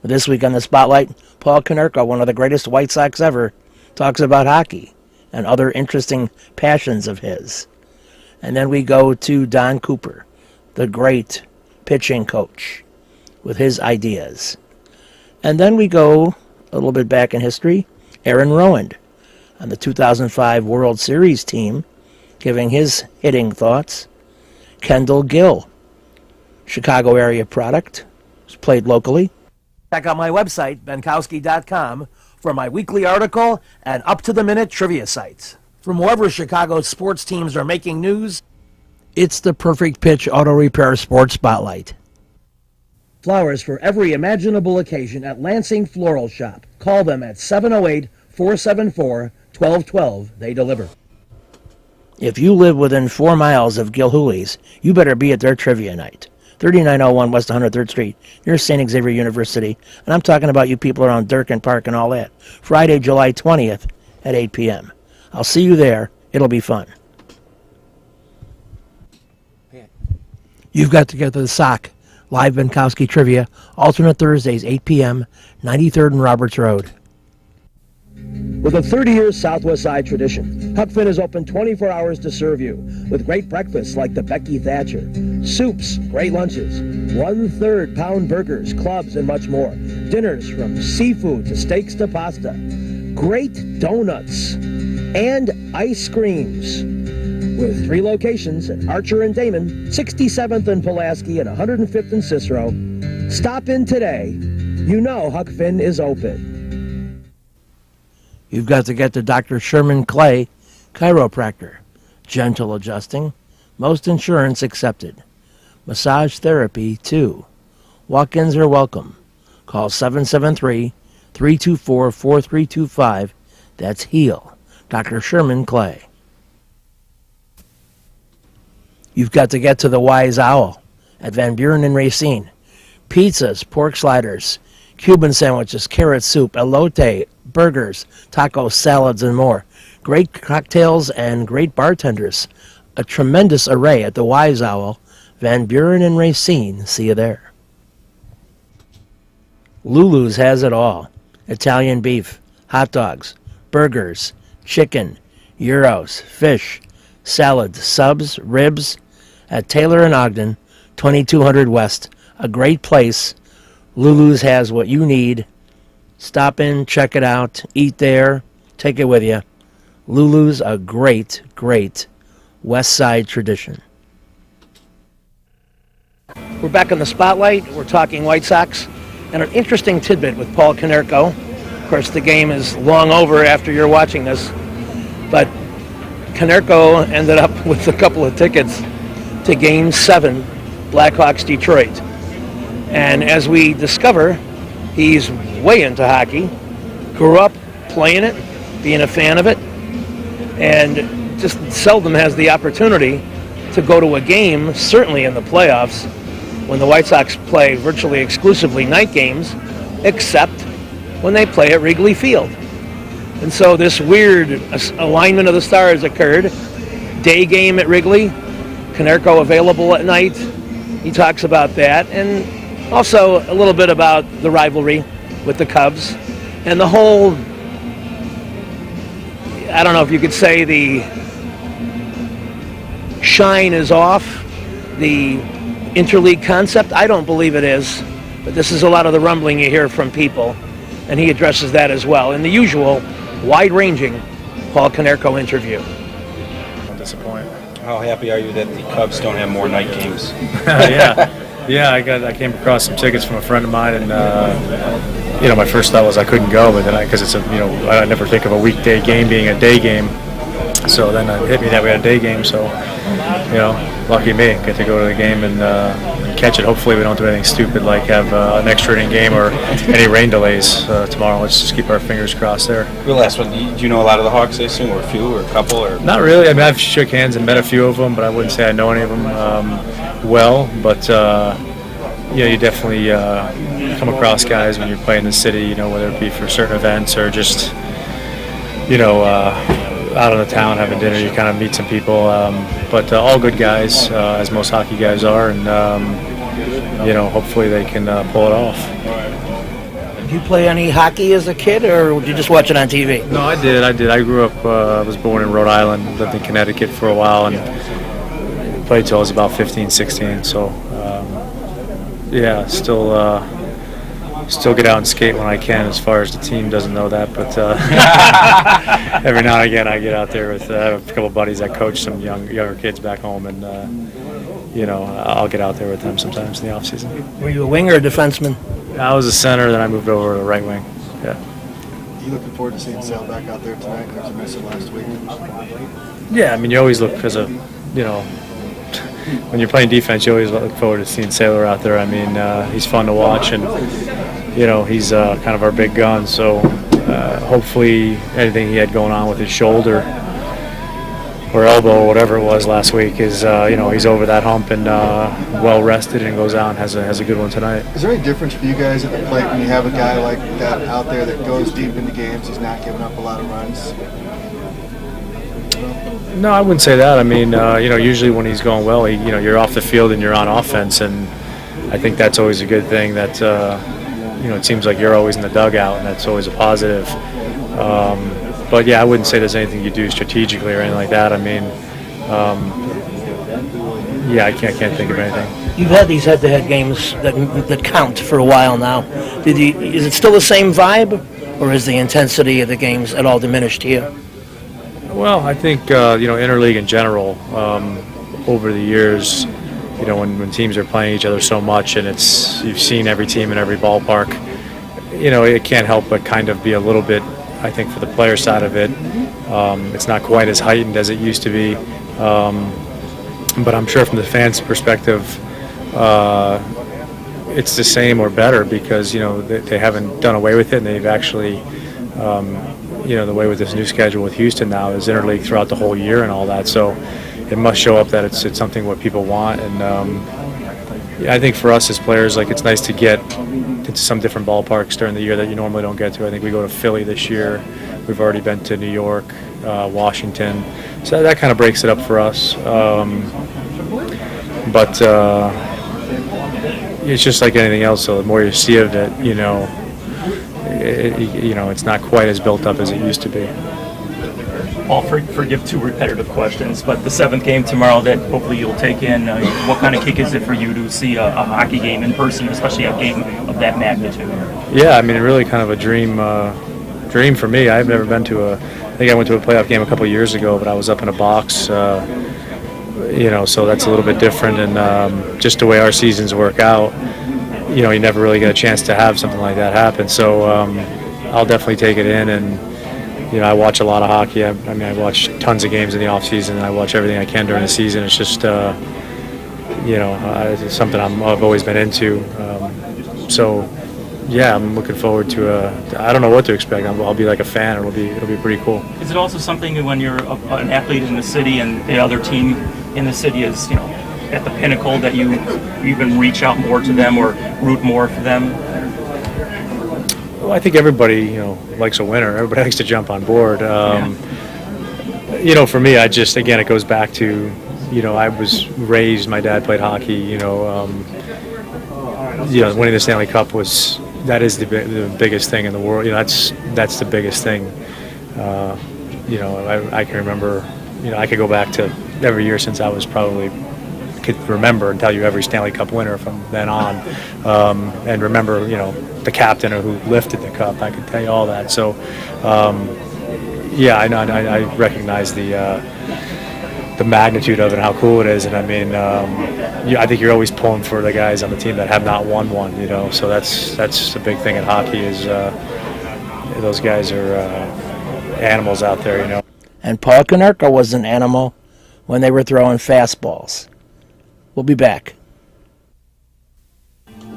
This week on the Spotlight, Paul Konerko, one of the greatest White Sox ever, talks about hockey and other interesting passions of his. And then we go to Don Cooper, the great pitching coach, with his ideas. And then we go a little bit back in history, Aaron Rowand on the 2005 World Series team, giving his hitting thoughts. Kendall Gill, Chicago area product, who's played locally. Check out my website, benkowski.com, for my weekly article and up-to-the-minute trivia sites. From wherever Chicago's sports teams are making news, it's the Perfect Pitch Auto Repair Sports Spotlight. Flowers for every imaginable occasion at Lansing Floral Shop. Call them at 708-474-1212. They deliver. If you live within 4 miles of Gilhooly's, you better be at their trivia night. 3901 West 103rd Street, near St. Xavier University. And I'm talking about you people around Durkin Park and all that. Friday, July 20th at 8 p.m. I'll see you there. It'll be fun. You've got to get to the SOC. Live Benkowski Trivia, alternate Thursdays, 8 p.m., 93rd and Roberts Road. With a 30-year Southwest Side tradition, Huck Finn is open 24 hours to serve you with great breakfasts like the Becky Thatcher, soups, great lunches, 1/3 pound burgers, clubs, and much more. Dinners from seafood to steaks to pasta, great donuts, and ice creams. With 3 locations at Archer and Damon, 67th and Pulaski, and 105th and Cicero. Stop in today. You know Huck Finn is open. You've got to get to Dr. Sherman Clay, chiropractor. Gentle adjusting. Most insurance accepted. Massage therapy, too. Walk-ins are welcome. Call 773-324-4325. That's HEAL. Dr. Sherman Clay. You've got to get to the Wise Owl at Van Buren and Racine. Pizzas, pork sliders, Cuban sandwiches, carrot soup, elote, burgers, tacos, salads, and more. Great cocktails and great bartenders. A tremendous array at the Wise Owl, Van Buren and Racine. See you there. Lulu's has it all. Italian beef, hot dogs, burgers, chicken, gyros, fish, salads, subs, ribs, at Taylor and Ogden, 2200 West. A great place. Lulu's has what you need. Stop in, check it out, eat there, take it with you. Lulu's, a great, great West Side tradition. We're back on the Spotlight. We're talking White Sox. And an interesting tidbit with Paul Konerko. Of course, the game is long over after you're watching this. But Konerko ended up with a couple of tickets to Game 7, Blackhawks Detroit. And as we discover, he's way into hockey, grew up playing it, being a fan of it, and just seldom has the opportunity to go to a game, certainly in the playoffs, when the White Sox play virtually exclusively night games, except when they play at Wrigley Field. And so this weird alignment of the stars occurred. Day game at Wrigley, Konerko available at night. He talks about that, and also a little bit about the rivalry with the Cubs and the whole, I don't know if you could say the shine is off, the interleague concept. I don't believe it is, but this is a lot of the rumbling you hear from people, and he addresses that as well in the usual wide-ranging Paul Konerko interview. Don't disappoint. How happy are you that the Cubs don't have more night games? Yeah. I came across some tickets from a friend of mine, and my first thought was I couldn't go, but then because it's I never think of a weekday game being a day game, so then it hit me that we had a day game. So lucky me, get to go to the game and catch it. Hopefully we don't do anything stupid like have an extra inning game or any rain delays tomorrow. Let's just keep our fingers crossed there. The last one, do you know a lot of the Hawks, I assume, or a few, or a couple? Or not really. I mean, I've shook hands and met a few of them, but I wouldn't say I know any of them well. But you definitely come across guys when you're playing in the city, whether it be for certain events or just out on the town having dinner. You kind of meet some people, but all good guys, as most hockey guys are, and hopefully they can pull it off. you play any hockey as a kid, or did you just watch it on TV? No, I did. I grew up. I was born in Rhode Island, lived in Connecticut for a while, and played till I was about 15, 16. So, yeah, still get out and skate when I can. As far as the team doesn't know that, but every now and again I get out there with I have a couple buddies that coach some younger kids back home, and I'll get out there with them sometimes in the off season. Were you a winger or a defenseman? I was a center, then I moved over to the right wing. Yeah. You looking forward to seeing Sale back out there tonight after you missed it last week? Yeah, I mean, you always look because of, when you're playing defense, you always look forward to seeing Sailor out there. I mean, he's fun to watch, and, he's kind of our big gun. So hopefully anything he had going on with his shoulder or elbow or whatever it was last week is, he's over that hump and well rested and goes out and has a good one tonight. Is there any difference for you guys at the plate when you have a guy like that out there that goes deep into games, he's not giving up a lot of runs? No, I wouldn't say that. I mean, usually when he's going well, you're off the field and you're on offense, and I think that's always a good thing. That it seems like you're always in the dugout, and that's always a positive. But yeah, I wouldn't say there's anything you do strategically or anything like that. I mean, I can't think of anything. You've had these head-to-head games that count for a while now. Is it still the same vibe, or is the intensity of the games at all diminished here? Well, I think interleague in general, over the years, when teams are playing each other so much, and you've seen every team in every ballpark, it can't help but kind of be a little bit, I think, for the player side of it, it's not quite as heightened as it used to be. But I'm sure from the fans' perspective, it's the same or better because, they haven't done away with it, and they've actually, the way with this new schedule with Houston now is interleague throughout the whole year and all that. So it must show up that it's something what people want. And I think for us as players, it's nice to get into some different ballparks during the year that you normally don't get to. I think we go to Philly this year. We've already been to New York, Washington. So that kind of breaks it up for us. But it's just like anything else. So the more you see of it, it's not quite as built up as it used to be. Paul, forgive two repetitive questions, but the seventh game tomorrow that hopefully you'll take in, what kind of kick is it for you to see a hockey game in person, especially a game of that magnitude? Yeah, I mean, really kind of a dream for me. I've never been to I think I went to a playoff game a couple of years ago, but I was up in a box, so that's a little bit different. And just the way our seasons work out, you never really get a chance to have something like that happen. So I'll definitely take it in, and I watch a lot of hockey. I watch tons of games in the off season, and I watch everything I can during the season. It's just it's something I've always been into. So yeah, I'm looking forward to. I don't know what to expect. I'll be like a fan. It'll be pretty cool. Is it also something when you're an athlete in the city and the other team in the city is at the pinnacle that you even reach out more to them or root more for them? Well, I think everybody, likes a winner. Everybody likes to jump on board. For me, again, it goes back to, I was raised, my dad played hockey, winning the Stanley Cup that is the biggest thing in the world. That's the biggest thing. I can remember, I could go back to every year since I was probably could remember and tell you every Stanley Cup winner from then on, and remember, the captain or who lifted the cup. I could tell you all that. So, I know. I recognize the magnitude of it and how cool it is. And I mean, I think you're always pulling for the guys on the team that have not won one. So that's the big thing in hockey is those guys are animals out there. And Paul Konerko was an animal when they were throwing fastballs. We'll be back.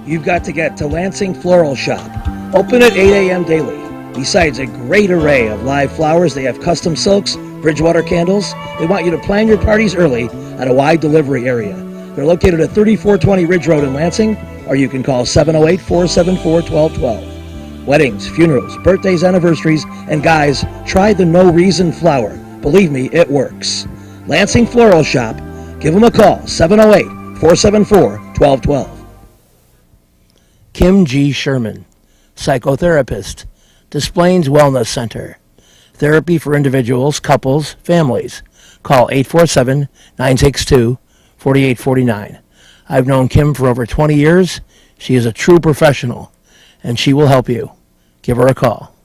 You've got to get to Lansing Floral Shop. Open at 8 a.m. daily. Besides a great array of live flowers, they have custom silks, Bridgewater candles. They want you to plan your parties early at a wide delivery area. They're located at 3420 Ridge Road in Lansing, or you can call 708-474-1212. Weddings, funerals, birthdays, anniversaries, and guys, try the No Reason flower. Believe me, it works. Lansing Floral Shop. Give them a call, 708-474-1212. Kim G. Sherman, psychotherapist. Desplaines Wellness Center. Therapy for individuals, couples, families. Call 847-962-4849. I've known Kim for over 20 years. She is a true professional, and she will help you. Give her a call.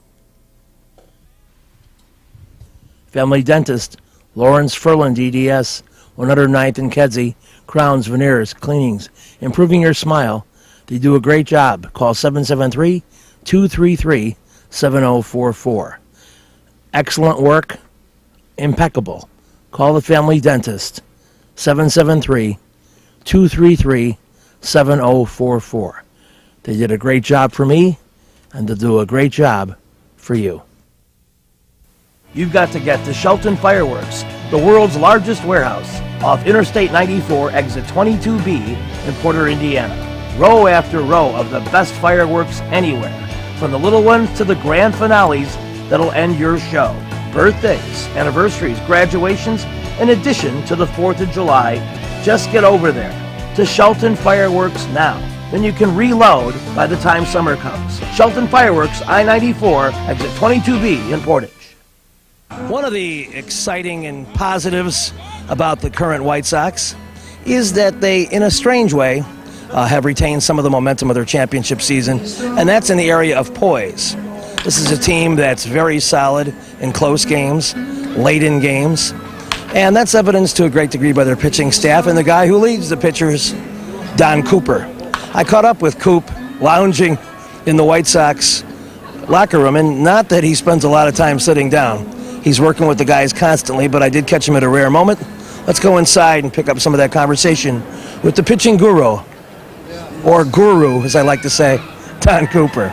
Family Dentist, Lawrence Furlan, DDS, 109th and Kedzie, crowns, veneers, cleanings, improving your smile. They do a great job. Call 773-233-7044. Excellent work, impeccable. Call the Family Dentist, 773-233-7044. They did a great job for me, and they'll do a great job for you. You've got to get to Shelton Fireworks, the world's largest warehouse, off Interstate 94, exit 22B in Porter, Indiana. Row after row of the best fireworks anywhere, from the little ones to the grand finales that'll end your show. Birthdays, anniversaries, graduations, in addition to the 4th of July. Just get over there to Shelton Fireworks now. Then you can reload by the time summer comes. Shelton Fireworks, I-94, exit 22B in Portage. One of the exciting and positives about the current White Sox is that they, in a strange way, have retained some of the momentum of their championship season, and that's in the area of poise. This is a team that's very solid in close games, late in games, and that's evidenced to a great degree by their pitching staff and the guy who leads the pitchers, Don Cooper. I caught up with Coop lounging in the White Sox locker room, and not that he spends a lot of time sitting down. He's working with the guys constantly, but I did catch him at a rare moment. Let's go inside and pick up some of that conversation with the pitching guru, or guru, as I like to say, Don Cooper.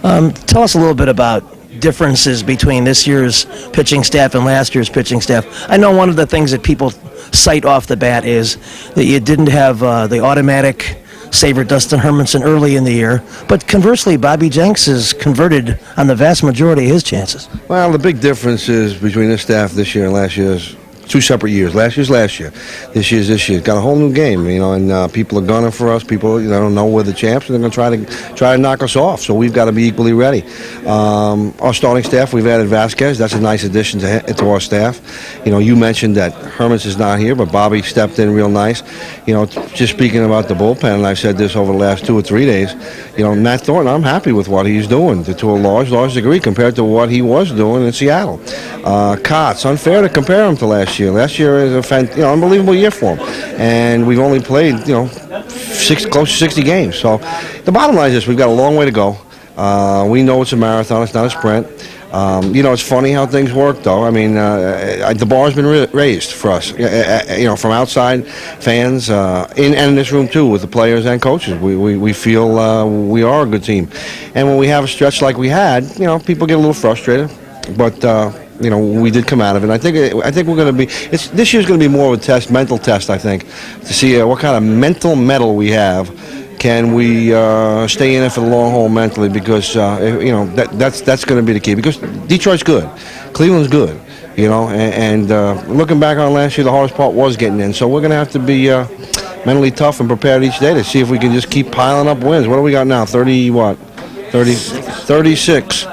Tell us a little bit about differences between this year's pitching staff and last year's pitching staff. I know one of the things that people cite off the bat is that you didn't have the automatic save Dustin Hermanson early in the year, but conversely, Bobby Jenks has converted on the vast majority of his chances. Well, the big difference is between this staff this year and last year's two separate years. Last year's last year. This year's this year. Got a whole new game, and people are gunning for us. People, don't know we're the champs, and they're going to try to knock us off. So we've got to be equally ready. Our starting staff, we've added Vasquez. That's a nice addition to our staff. You mentioned that Hermans is not here, but Bobby stepped in real nice. Just speaking about the bullpen, and I've said this over the last 2 or 3 days, Matt Thornton, I'm happy with what he's doing to a large degree compared to what he was doing in Seattle. Kotz, unfair to compare him to last year. Last year is a unbelievable year for him, and we've only played close to 60 games. So the bottom line is this: we've got a long way to go. We know it's a marathon; it's not a sprint. It's funny how things work, though. I mean, the bar's been raised for us. From outside fans, in this room too, with the players and coaches. We feel we are a good team, and when we have a stretch like we had, people get a little frustrated, but. We did come out of it. I think we're going to be. This year's going to be more of a test, mental test. I think, to see what kind of mental mettle we have. Can we stay in it for the long haul mentally? Because that's going to be the key. Because Detroit's good, Cleveland's good. And looking back on last year, the hardest part was getting in. So we're going to have to be mentally tough and prepared each day to see if we can just keep piling up wins. What do we got now? 36.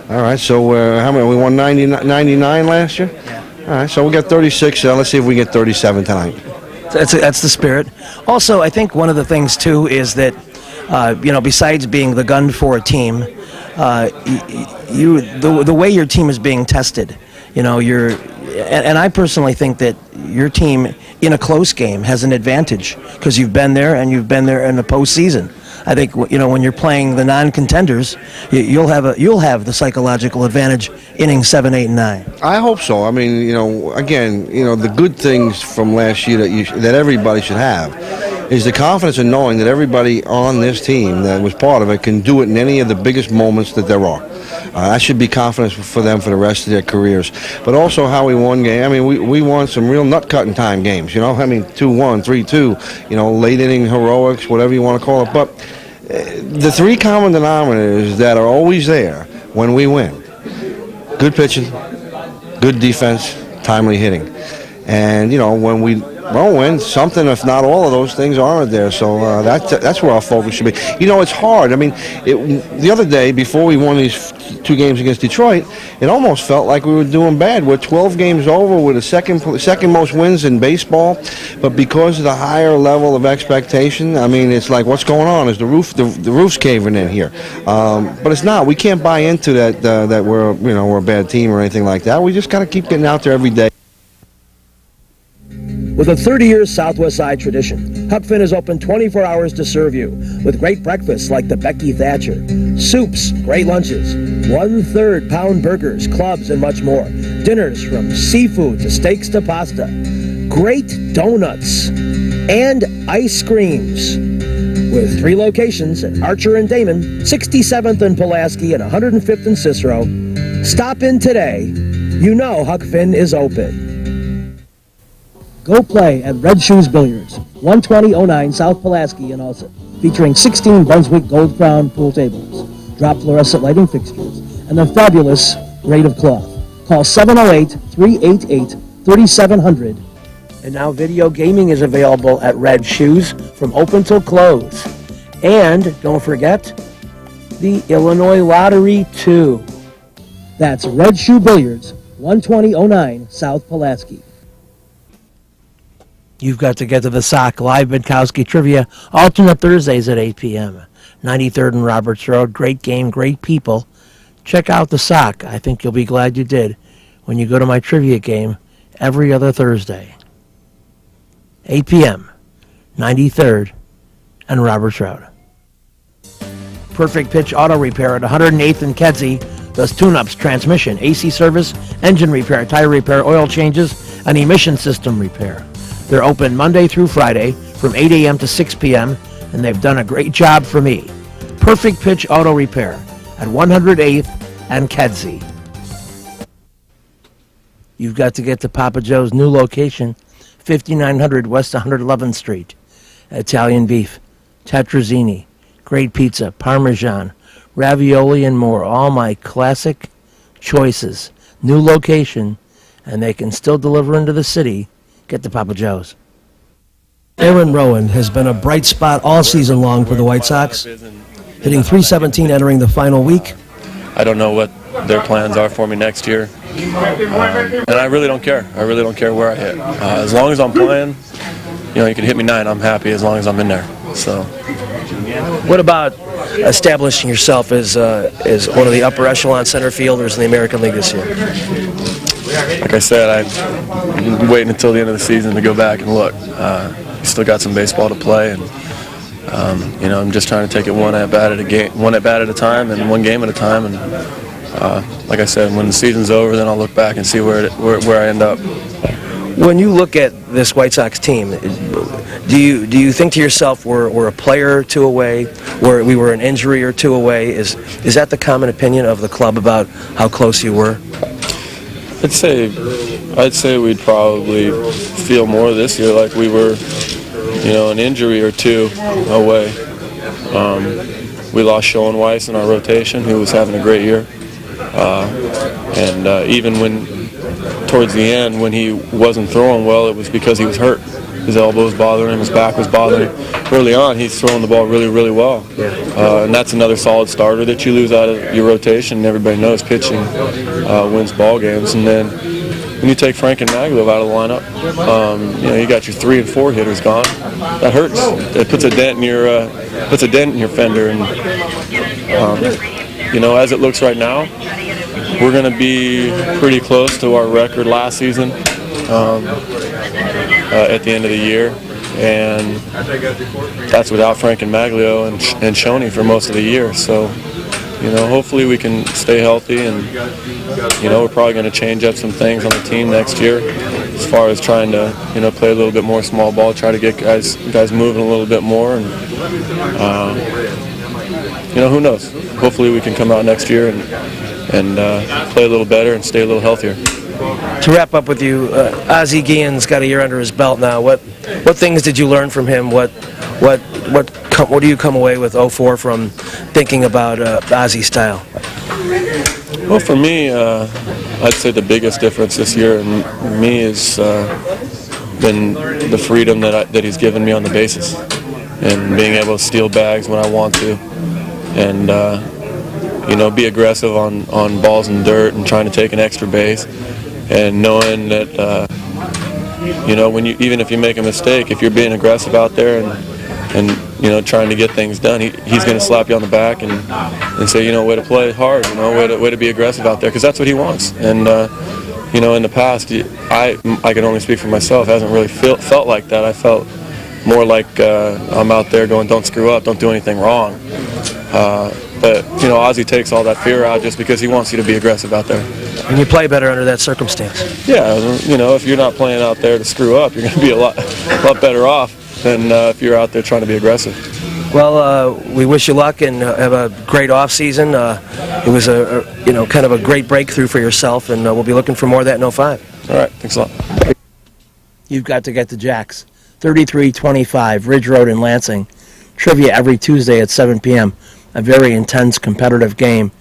All right, so how many? We won 99 last year? Yeah. All right, so we got 36. Let's see if we get 37 tonight. That's the spirit. Also, I think one of the things, too, is that, besides being the gun for a team, the way your team is being tested, and I personally think that your team in a close game has an advantage because you've been there and you've been there in the postseason. I think when you're playing the non-contenders, you'll have the psychological advantage innings 7, 8, and 9. I hope so. I mean, again, the good things from last year that everybody should have is the confidence in knowing that everybody on this team that was part of it can do it in any of the biggest moments that there are. That should be confidence for them for the rest of their careers. But also how we won game. I mean, we won some real nut-cutting time games, 2-1, 3-2, late inning heroics, whatever you want to call it. But the three common denominators that are always there when we win: good pitching, good defense, timely hitting. And, when we Rowan, something, if not all of those things, aren't there. So that's where our focus should be. You know, it's hard. I mean, the other day, before we won these 2 games against Detroit, it almost felt like we were doing bad. We're 12 games over. We're the second most wins in baseball. But because of the higher level of expectation, I mean, it's like, what's going on? Is the roof's caving in here? But it's not. We can't buy into that that we're a bad team or anything like that. We just got to keep getting out there every day. With a 30-year Southwest Side tradition, Huck Finn is open 24 hours to serve you with great breakfasts like the Becky Thatcher, soups, great lunches, 1/3 pound burgers, clubs, and much more. Dinners from seafood to steaks to pasta, great donuts, and ice creams. With 3 locations at Archer and Damon, 67th and Pulaski, and 105th and Cicero. Stop in today. You know Huck Finn is open. Go play at Red Shoes Billiards, 12009 South Pulaski in Ulsan, featuring 16 Brunswick Gold Crown pool tables, drop fluorescent lighting fixtures, and a fabulous grade of cloth. Call 708-388-3700. And now video gaming is available at Red Shoes from open till close. And don't forget the Illinois Lottery too. That's Red Shoe Billiards, 12009 South Pulaski. You've got to get to the Sock Live Bidkowski Trivia, alternate Thursdays at 8 p.m. 93rd and Roberts Road. Great game, great people. Check out the Sock. I think you'll be glad you did when you go to my trivia game every other Thursday. 8 p.m., 93rd and Roberts Road. Perfect Pitch Auto Repair at 108th and Kedzie does tune-ups, transmission, AC service, engine repair, tire repair, oil changes, and emission system repair. They're open Monday through Friday from 8 a.m. to 6 p.m., and they've done a great job for me. Perfect Pitch Auto Repair at 108th and Kedzie. You've got to get to Papa Joe's new location, 5900 West 111th Street. Italian beef, tetrazzini, great pizza, parmesan, ravioli, and more. All my classic choices. New location, and they can still deliver into the city. Get to Papa Joe's. Aaron Rowan has been a bright spot all season long for the White Sox, hitting .317 entering the final week. I don't know what their plans are for me next year, and I really don't care. I really don't care where I hit. As long as I'm playing, you can hit me 9. I'm happy as long as I'm in there. So, what about establishing yourself as one of the upper echelon center fielders in the American League this year? Like I said, I'm waiting until the end of the season to go back and look. Still got some baseball to play, and I'm just trying to take it one at bat at a time, and one game at a time. And like I said, when the season's over, then I'll look back and see where I end up. When you look at this White Sox team, do you think to yourself, we're a player or two away, or we were an injury or two away? Is that the common opinion of the club about how close you were? I'd say we'd probably feel more this year like we were, an injury or two away. We lost Schoen Weiss in our rotation, who was having a great year. And even towards the end, when he wasn't throwing well, it was because he was hurt. His elbow was bothering him, his back was bothering him. Early on, he's throwing the ball really, really well. And that's another solid starter that you lose out of your rotation. And everybody knows pitching wins ball games. And then when you take Frank and Maglio out of the lineup, you got your 3 and 4 hitters gone. That hurts. It puts a dent in your fender. And as it looks right now, we're going to be pretty close to our record last season at the end of the year, and that's without Frank and Maglio and Shoney for most of the year. So, hopefully we can stay healthy, and we're probably going to change up some things on the team next year as far as trying to play a little bit more small ball, try to get guys moving a little bit more, and who knows? Hopefully we can come out next year and play a little better and stay a little healthier. To wrap up with you, Ozzie Guillen's got a year under his belt now. What things did you learn from him? What do you come away with 04 from thinking about Ozzie's style? Well, for me, I'd say the biggest difference this year in me is than the freedom that he's given me on the bases, and being able to steal bags when I want to, and be aggressive on balls and dirt and trying to take an extra base, and knowing that even if you make a mistake, if you're being aggressive out there and trying to get things done, he's going to slap you on the back and say, way to play hard, way to be aggressive out there, because that's what he wants. And in the past, I can only speak for myself. It hasn't really felt like that. I felt more like I'm out there going, don't screw up, don't do anything wrong. But Ozzie takes all that fear out just because he wants you to be aggressive out there. And you play better under that circumstance. Yeah, if you're not playing out there to screw up, you're going to be a lot better off than if you're out there trying to be aggressive. Well, we wish you luck and have a great off season. It was kind of a great breakthrough for yourself, and we'll be looking for more of that in 05. All right, thanks a lot. You've got to get to Jack's, 3325 Ridge Road in Lansing. Trivia every Tuesday at 7 p.m. A very intense competitive game.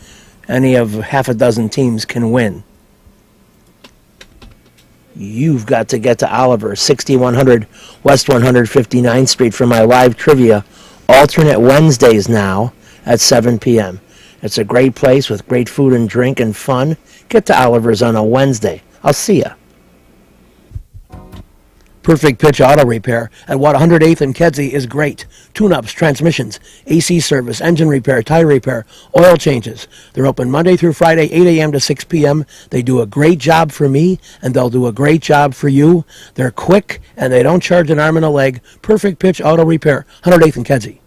Any of half a dozen teams can win. You've got to get to Oliver, 6100 West 159th Street for my live trivia. Alternate Wednesdays now at 7 p.m. It's a great place with great food and drink and fun. Get to Oliver's on a Wednesday. I'll see ya. Perfect Pitch Auto Repair at 108th and Kedzie is great. Tune-ups, transmissions, AC service, engine repair, tire repair, oil changes. They're open Monday through Friday, 8 a.m. to 6 p.m. They do a great job for me, and they'll do a great job for you. They're quick, and they don't charge an arm and a leg. Perfect Pitch Auto Repair, 108th and Kedzie.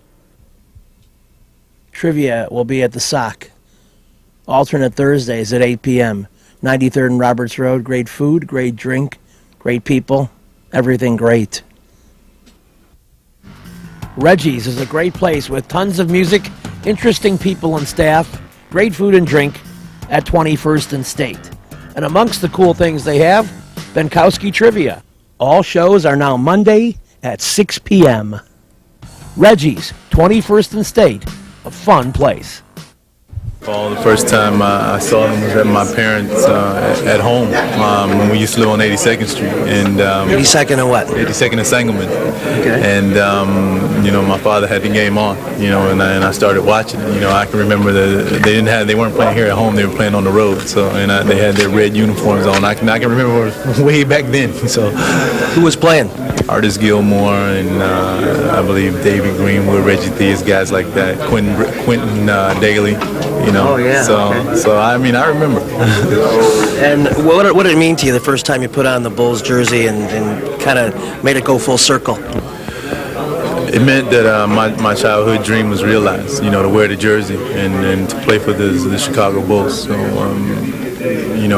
Trivia will be at the Sock. Alternate Thursdays at 8 p.m. 93rd and Roberts Road. Great food, great drink, great people. Everything great. Reggie's is a great place with tons of music, interesting people and staff, great food and drink at 21st and State. And amongst the cool things they have, Benkowski Trivia. All shows are now Monday at 6 p.m. Reggie's, 21st and State, a fun place. Well, the first time I saw them was at my parents' at home when we used to live on 82nd Street. And 82nd and what? 82nd and Sangamon. Okay. And my father had the game on, and I started watching. I can remember that they weren't playing here at home; they were playing on the road. So they had their red uniforms on. I can remember way back then. So who was playing? Artis Gilmore and I believe David Greenwood, Reggie Theus, guys like that. Quentin Daly. Oh, yeah. So I remember. And what did it mean to you the first time you put on the Bulls jersey and kind of made it go full circle? It meant that my childhood dream was realized, to wear the jersey and to play for the Chicago Bulls. So,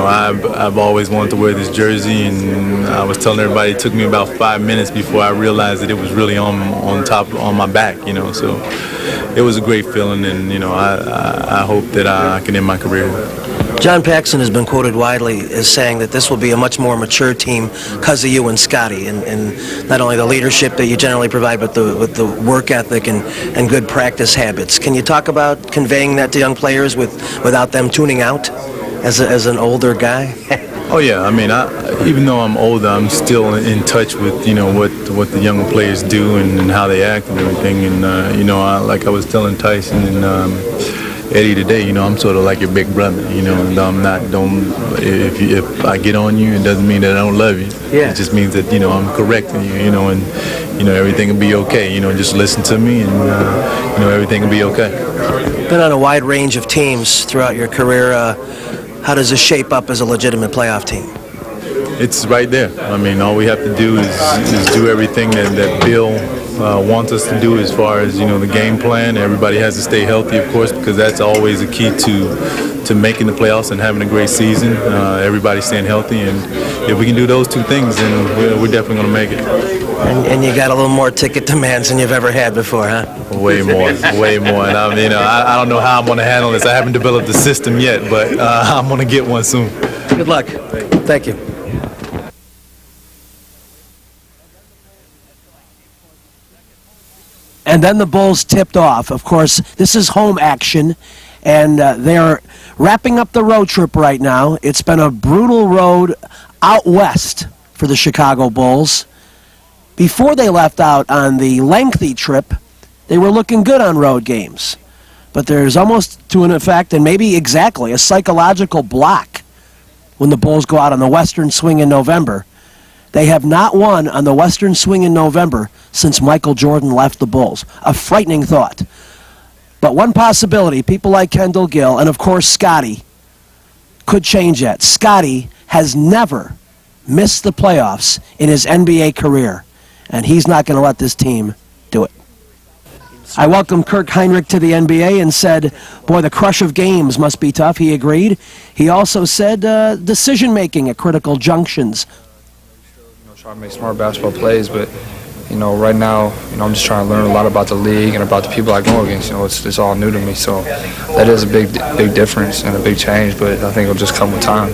I've always wanted to wear this jersey, and I was telling everybody it took me about 5 minutes before I realized that it was really on my back, So it was a great feeling, and, I hope that I can end my career. John Paxson has been quoted widely as saying that this will be a much more mature team because of you and Scotty, and not only the leadership that you generally provide, but with the work ethic and good practice habits. Can you talk about conveying that to young players without them tuning out as an older guy? Oh yeah, even though I'm older, I'm still in touch with what the younger players do and how they act and everything. And like I was telling Tyson and Eddie today, I'm sort of like your big brother, and if I get on you, it doesn't mean that I don't love you. Yeah. It just means that, I'm correcting you, and, everything will be okay. Just listen to me and, everything will be okay. Been on a wide range of teams throughout your career. How does this shape up as a legitimate playoff team? It's right there. All we have to do is do everything that Bill wants us to do as far as, the game plan. Everybody has to stay healthy, of course, because that's always a key to making the playoffs and having a great season. Everybody staying healthy, and if we can do those two things, then we're definitely going to make it. And you got a little more ticket demands than you've ever had before, huh? Way more. And I don't know how I'm going to handle this. I haven't developed the system yet, but I'm going to get one soon. Good luck. Thank you. And then the Bulls tipped off. Of course, this is home action, and they're wrapping up the road trip right now. It's been a brutal road out west for the Chicago Bulls. before they left out on the lengthy trip, they were looking good on road games. But there's almost to an effect, and maybe exactly, a psychological block when the Bulls go out on the Western Swing in November. They have not won on the Western Swing in November since Michael Jordan left the Bulls. A frightening thought. But one possibility, people like Kendall Gill and, of course, Scotty, could change that. Scotty has never missed the playoffs in his NBA career, and he's not going to let this team do it. I welcomed Kirk Heinrich to the NBA and said, boy, the crush of games must be tough. He agreed. He also said decision-making at critical junctions. Try to make smart basketball plays, but right now, I'm just trying to learn a lot about the league and about the people I go against. It's all new to me, so that is a big difference and a big change. But I think it'll just come with time.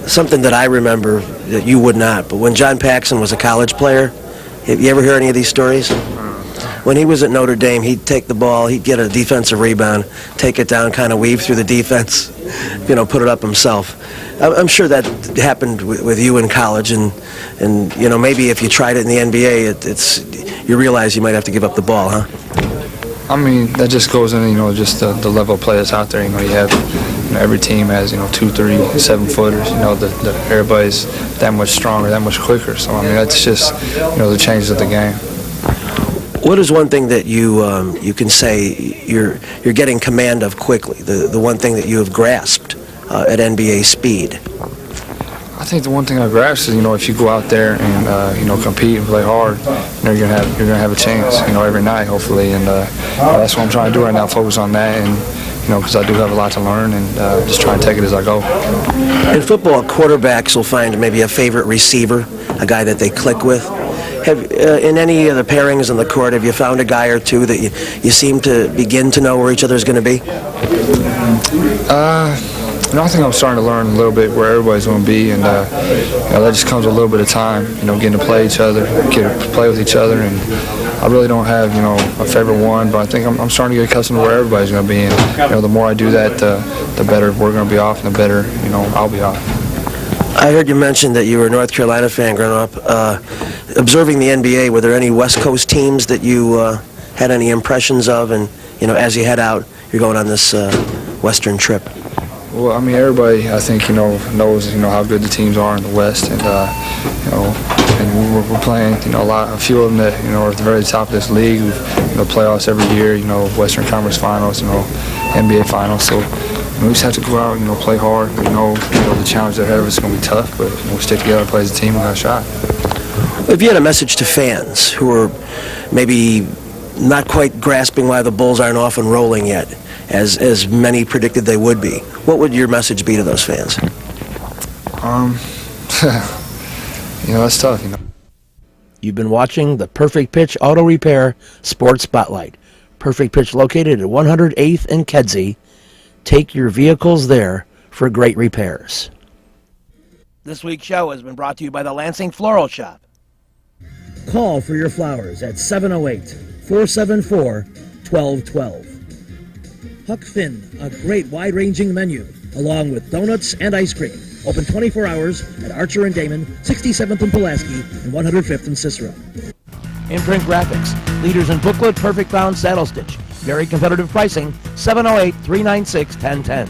Something that I remember that you would not, but when John Paxson was a college player, have you ever heard any of these stories? When he was at Notre Dame, he'd take the ball, he'd get a defensive rebound, take it down, kind of weave through the defense, put it up himself. I'm sure that happened with you in college, and maybe if you tried it in the NBA, you realize you might have to give up the ball, huh? I mean, that just goes in, just the level of play that's out there. You have, every team has, 2, 3, 7-footers. Everybody's that much stronger, that much quicker. So I mean, that's just, the changes of the game. What is one thing that you can say you're getting command of quickly? The one thing that you have grasped at NBA speed? I think the one thing I grasped is, if you go out there and compete and play hard, you're gonna have a chance, every night hopefully, and that's what I'm trying to do right now. Focus on that, and because I do have a lot to learn, and just try and take it as I go. In football, quarterbacks will find maybe a favorite receiver, a guy that they click with. In any of the pairings on the court, have you found a guy or two that you seem to begin to know where each other is going to be? I think I'm starting to learn a little bit where everybody's going to be, and that just comes with a little bit of time, getting to play each other, get to play with each other, and I really don't have, a favorite one, but I think I'm starting to get accustomed to where everybody's going to be, and the more I do that, the better we're going to be off, and the better, I'll be off. I heard you mention that you were a North Carolina fan growing up. Observing the NBA, were there any West Coast teams that you had any impressions of, and as you head out, you're going on this Western trip? Well, I mean, everybody, I think, knows, how good the teams are in the West, and, and we're playing, a few of them that, are at the very top of this league, playoffs every year, Western Conference Finals, NBA Finals, so we just have to go out and, play hard. We know, the challenge ahead of us is going to be tough, but we'll stick together and play as a team and have a shot. If you had a message to fans who are maybe not quite grasping why the Bulls aren't off and rolling yet, as many predicted they would be, what would your message be to those fans? That's tough, You've been watching the Perfect Pitch Auto Repair Sports Spotlight. Perfect Pitch located at 108th and Kedzie. Take your vehicles there for great repairs. This week's show has been brought to you by the Lansing Floral Shop. Call for your flowers at 708-474-1212. Huck Finn, a great wide-ranging menu, along with donuts and ice cream. Open 24 hours at Archer and Damon, 67th and Pulaski, and 105th and Cicero. Imprint Graphics, leaders in booklet, perfect bound saddle stitch. Very competitive pricing, 708-396-1010.